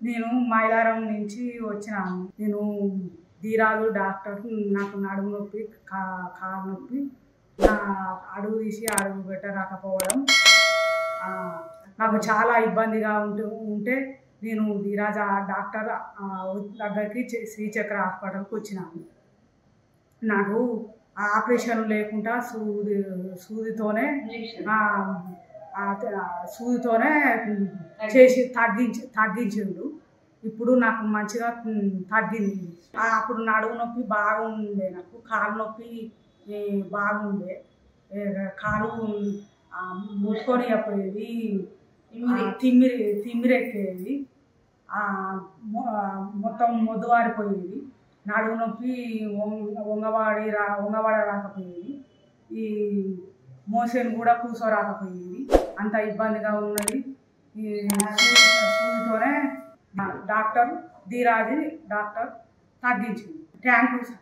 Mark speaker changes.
Speaker 1: నేను మైలారం నుంచి వచ్చినాను. నేను ధీరాజు డాక్టర్. నాకు నడుము నొప్పి, కాలు నొప్పి, నా అడుగు తీసి అడుగు పెట్టరాకపోవడం నాకు చాలా ఇబ్బందిగా ఉంటే నేను ధీరాజ డాక్టర్ దగ్గరికి శ్రీచక్ర హాస్పిటల్కి వచ్చినాను. నాకు ఆపరేషన్ లేకుండా సూదితోనే చేసి తగ్గించిండు. ఇప్పుడు నాకు మంచిగా తగ్గింది. అప్పుడు నడుము నొప్పి బాగుండే, నాకు కాలు నొప్పి బాగుండే, కాలు ముట్టుకొని పోయేది, తిమ్మిరెక్కేది, మొత్తం మొద్దువారిపోయేది, నడుము నొప్పి వంగవాడ రాకపోయేది, ఈ మోషన్ కూడా కూర్చోరాకపోయేది, అంత ఇబ్బందిగా ఉన్నది. ఈ సూదితోనే డాక్టర్ ధీరాజు డాక్టర్ తగ్గించింది. Thank you sir.